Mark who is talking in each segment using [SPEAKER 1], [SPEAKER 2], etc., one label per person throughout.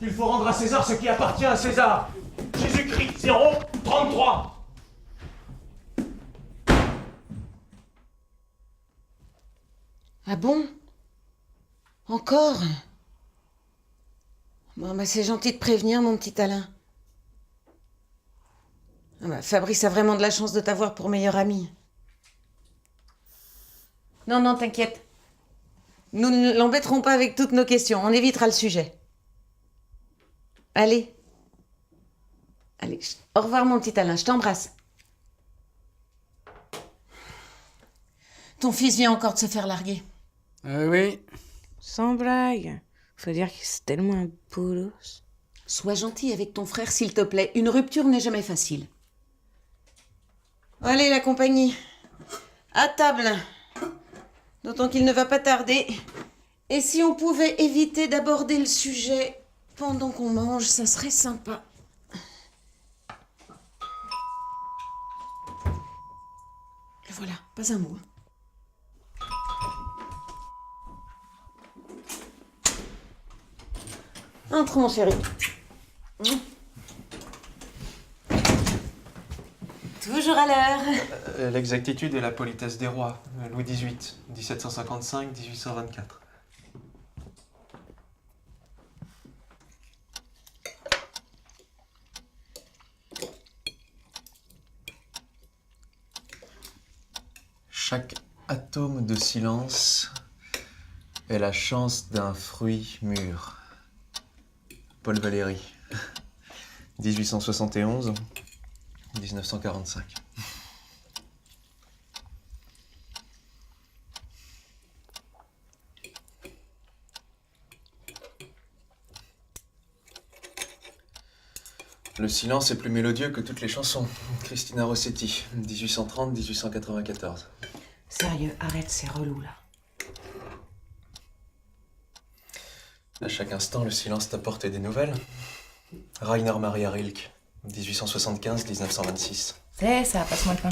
[SPEAKER 1] Il faut rendre à César ce qui appartient à César. Jésus-Christ, 033.
[SPEAKER 2] Ah bon? Encore? Bon, bah c'est gentil de prévenir, mon petit Alain. Ah bah, Fabrice a vraiment de la chance de t'avoir pour meilleur ami. Non, non, t'inquiète. Nous ne l'embêterons pas avec toutes nos questions. On évitera le sujet. Allez. Allez, au revoir, mon petit Alain. Je t'embrasse. Ton fils vient encore de se faire larguer.
[SPEAKER 3] Oui. Sans blague. Faut dire que c'est tellement un bolos.
[SPEAKER 2] Sois gentil avec ton frère, s'il te plaît. Une rupture n'est jamais facile. Allez, la compagnie. À table. D'autant qu'il ne va pas tarder. Et si on pouvait éviter d'aborder le sujet pendant qu'on mange, ça serait sympa. Et voilà, pas un mot. Entre, mon chéri. Toujours à l'heure.
[SPEAKER 1] L'exactitude et la politesse des rois. Louis XVIII, 1755-1824. Chaque atome de silence est la chance d'un fruit mûr. Paul Valéry, 1871-1945. Le silence est plus mélodieux que toutes les chansons. Christina Rossetti, 1830-1894.
[SPEAKER 2] Sérieux, arrête, c'est relou là.
[SPEAKER 1] À chaque instant, le silence t'apporte des nouvelles. Rainer Maria Rilke, 1875-1926.
[SPEAKER 3] C'est ça, passe-moi le pain.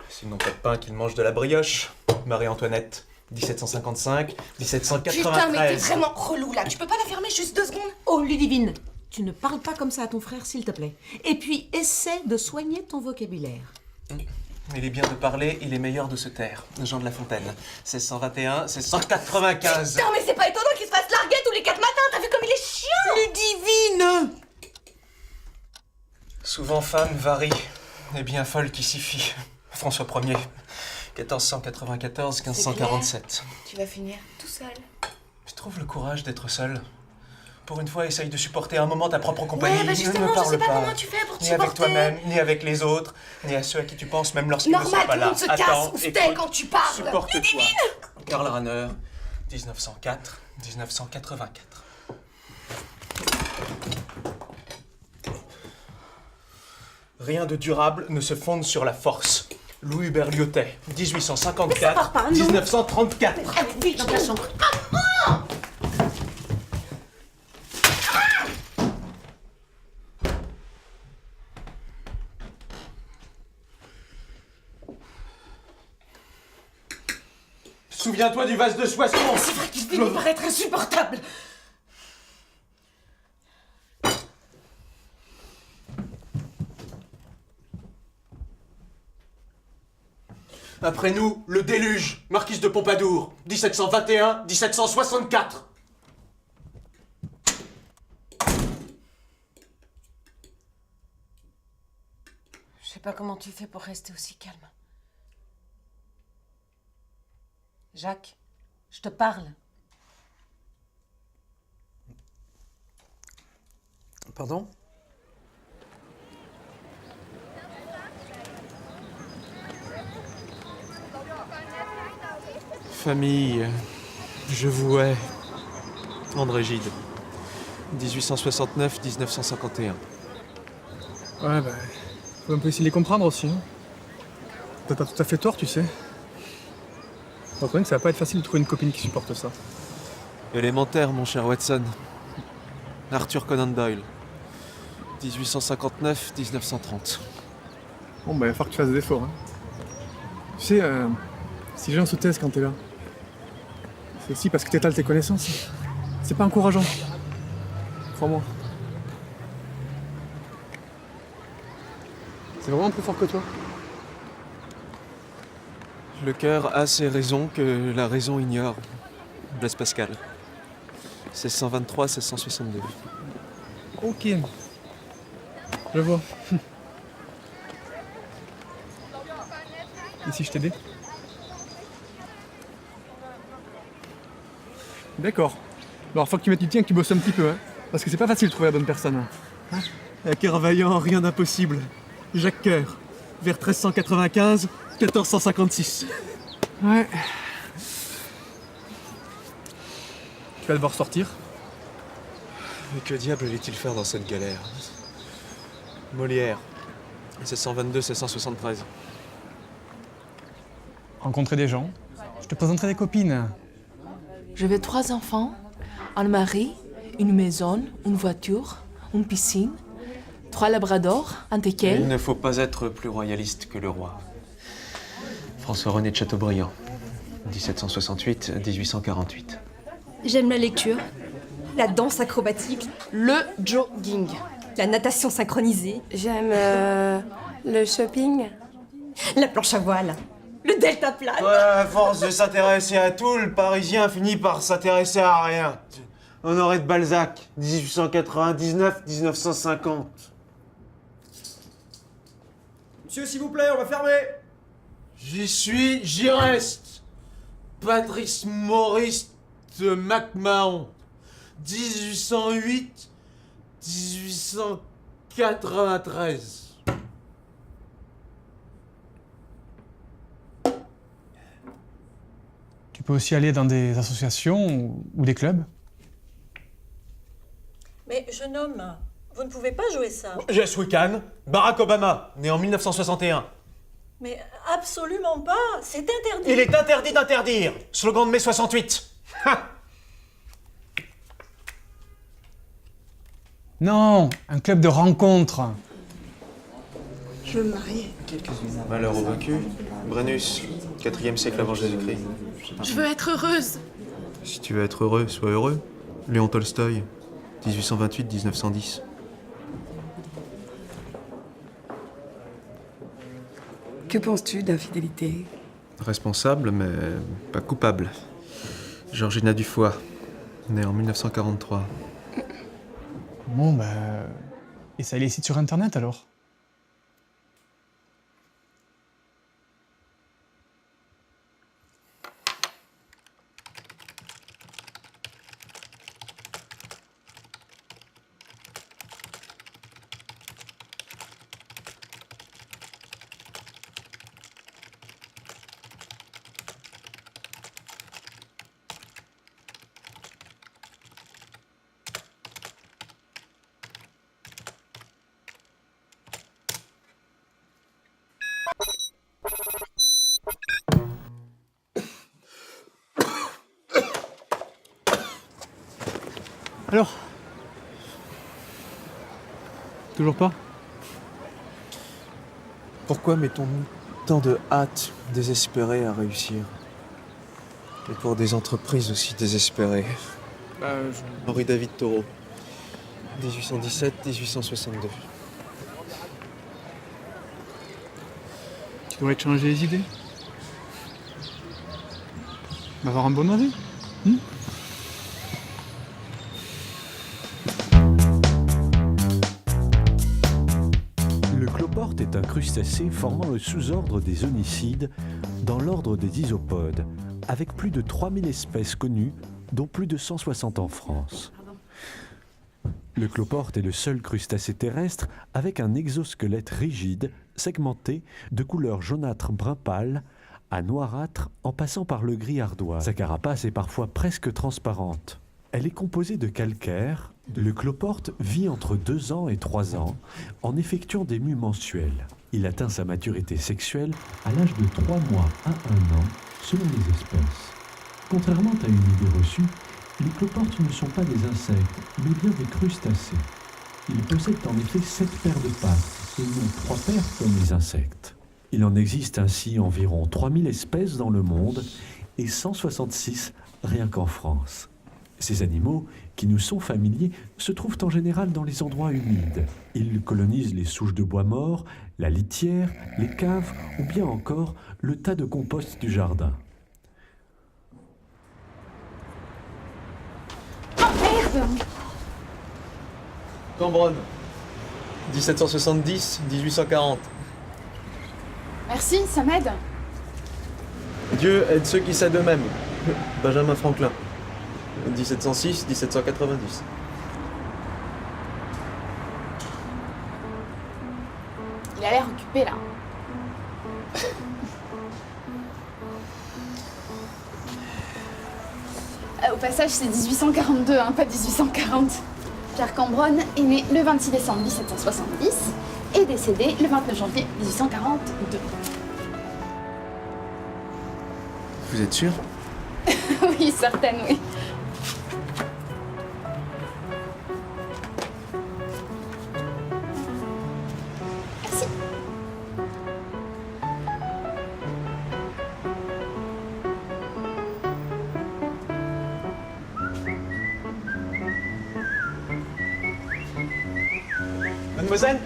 [SPEAKER 1] S'ils n'ont pas de pain, qu'ils mangent de la brioche. Marie-Antoinette, 1755-1793.
[SPEAKER 4] Putain, mais t'es vraiment relou là. Tu peux pas la fermer juste 2 secondes?
[SPEAKER 2] Oh, Ludivine, tu ne parles pas comme ça à ton frère, s'il te plaît. Et puis, essaie de soigner ton vocabulaire.
[SPEAKER 1] Il est bien de parler, il est meilleur de se taire. Jean de La Fontaine, 1621-1695.
[SPEAKER 4] Putain, mais c'est pas étonnant qu'il se fasse larguer tous les 4 matins. T'as vu comme il est chiant?
[SPEAKER 2] Ludivine!
[SPEAKER 1] Souvent femme varie, et bien folle qui s'y fie. François Ier, 1494-1547.
[SPEAKER 4] Tu vas finir tout seul.
[SPEAKER 1] Tu trouves le courage d'être seul? Pour une fois, essaye de supporter un moment ta propre compagnie.
[SPEAKER 4] Ouais, bah justement,
[SPEAKER 1] ne
[SPEAKER 4] je
[SPEAKER 1] parle
[SPEAKER 4] sais pas
[SPEAKER 1] pas.
[SPEAKER 4] comment tu fais pour te
[SPEAKER 1] Ni
[SPEAKER 4] supporter.
[SPEAKER 1] avec toi-même, ni avec les autres, ni à ceux à qui tu penses, même lorsqu'ils ne sont
[SPEAKER 4] Normal,
[SPEAKER 1] pas
[SPEAKER 4] tout le
[SPEAKER 1] là.
[SPEAKER 4] monde se casse ou se tait quand tu parles.
[SPEAKER 1] Supporte-toi. Karl Rahner, 1904-1984. Rien de durable ne se fonde sur la force. Louis Hubert Lyautey, 1854-1934.
[SPEAKER 2] Allez, vite dans ta chambre.
[SPEAKER 1] Souviens-toi du vase de Soissons.
[SPEAKER 4] C'est vrai qu'il finit par être insupportable.
[SPEAKER 1] Après nous, le déluge, Marquise de Pompadour, 1721-1764.
[SPEAKER 2] Je sais pas comment tu fais pour rester aussi calme. Jacques, je te parle.
[SPEAKER 1] Pardon? Famille, je vous hais. André Gide, 1869-1951.
[SPEAKER 5] Ouais, bah, faut un peu essayer de les comprendre aussi. Hein. T'as pas tout à fait tort, tu sais. Faut reconnaître que ça va pas être facile de trouver une copine qui supporte ça.
[SPEAKER 1] Élémentaire, mon cher Watson. Arthur Conan Doyle, 1859-1930.
[SPEAKER 5] Bon, bah, il va falloir que tu fasses des efforts. Hein. Tu sais, si les gens se taisent quand t'es là, c'est aussi parce que t'étales tes connaissances. C'est pas encourageant. Crois-moi. C'est vraiment plus fort que toi.
[SPEAKER 6] Le cœur a ses raisons que la raison ignore. Blaise Pascal. 1623, 1662.
[SPEAKER 5] Ok. Je vois. Et si je t'aidais? D'accord. Alors faut que tu mettes du tien, que tu bosses un petit peu, hein. Parce que c'est pas facile de trouver la bonne personne. Hein.
[SPEAKER 6] À cœur vaillant, rien d'impossible. Jacques Coeur, vers 1395, 1456.
[SPEAKER 5] Ouais. Tu vas devoir sortir.
[SPEAKER 6] Mais que diable allait-il faire dans cette galère? Molière, 1622, 1673.
[SPEAKER 5] Rencontrer des gens. Je te présenterai des copines.
[SPEAKER 7] Je veux 3 enfants, un mari, une maison, une voiture, une piscine, 3 labradors, un
[SPEAKER 1] Il
[SPEAKER 7] teckel.
[SPEAKER 1] ne faut pas être plus royaliste que le roi. François-René de Chateaubriand, 1768-1848.
[SPEAKER 4] J'aime la lecture, la danse acrobatique,
[SPEAKER 7] Le jogging.
[SPEAKER 4] la natation synchronisée,
[SPEAKER 3] J'aime le shopping.
[SPEAKER 4] la planche à voile, le delta plane.
[SPEAKER 1] Ouais, à force de s'intéresser à tout, le Parisien finit par s'intéresser à rien. Honoré de Balzac, 1899-1950.
[SPEAKER 8] Monsieur, s'il vous plaît, on va fermer.
[SPEAKER 1] J'y suis, j'y reste. Patrice Maurice de MacMahon, 1808-1893.
[SPEAKER 5] Tu peux aussi aller dans des associations ou des clubs.
[SPEAKER 9] Mais jeune homme, vous ne pouvez pas jouer ça.
[SPEAKER 1] Jess Wiccan, Barack Obama, né en 1961.
[SPEAKER 9] Mais absolument pas, c'est interdit.
[SPEAKER 1] Il est interdit d'interdire. Slogan de mai 68. Ha.
[SPEAKER 5] Non, un club de rencontres.
[SPEAKER 9] Je veux me marier.
[SPEAKER 1] Malheur au vaincu. Brennus, 4e siècle avant Jésus-Christ.
[SPEAKER 7] Je veux être heureuse.
[SPEAKER 1] Si tu veux être heureux, sois heureux. Léon Tolstoï, 1828-1910.
[SPEAKER 3] Que penses-tu d'infidélité?
[SPEAKER 1] Responsable, mais pas coupable. Georgina Dufoy, née en 1943.
[SPEAKER 5] Bon, bah... essaye les sites sur Internet, alors. Alors? Toujours pas?
[SPEAKER 6] Pourquoi mettons-nous tant de hâte désespérée à réussir? Et pour des entreprises aussi désespérées. Henri-David Thoreau, 1817-1862.
[SPEAKER 5] Tu devrais te changer les idées. On va avoir un bon avis.
[SPEAKER 10] Le cloporte est un crustacé formant le sous-ordre des onicides dans l'ordre des isopodes, avec plus de 3000 espèces connues, dont plus de 160 en France. Le cloporte est le seul crustacé terrestre avec un exosquelette rigide, segmenté, de couleur jaunâtre brun pâle à noirâtre en passant par le gris ardoise. Sa carapace est parfois presque transparente. Elle est composée de calcaire. Le cloporte vit entre 2 ans et 3 ans en effectuant des mues mensuelles. Il atteint sa maturité sexuelle à l'âge de 3 mois à 1 an selon les espèces. Contrairement à une idée reçue, les cloportes ne sont pas des insectes, mais bien des crustacés. Ils possèdent en effet 7 paires de pattes, et non 3 paires comme les insectes. Il en existe ainsi environ 3000 espèces dans le monde, et 166 rien qu'en France. Ces animaux, qui nous sont familiers, se trouvent en général dans les endroits humides. Ils colonisent les souches de bois morts, la litière, les caves ou bien encore le tas de compost du jardin.
[SPEAKER 1] Cambronne. 1770-1840.
[SPEAKER 4] Merci, ça m'aide.
[SPEAKER 1] Dieu aide ceux qui s'aident eux-mêmes. Benjamin Franklin. 1706-1790.
[SPEAKER 4] Il a l'air occupé là. Au passage, c'est 1842, hein, pas 1840. Pierre Cambronne est né le 26 décembre 1770 et décédé le 29 janvier 1842.
[SPEAKER 1] Vous êtes sûr?
[SPEAKER 4] Oui, certaine, oui. Merci.
[SPEAKER 1] Mademoiselle?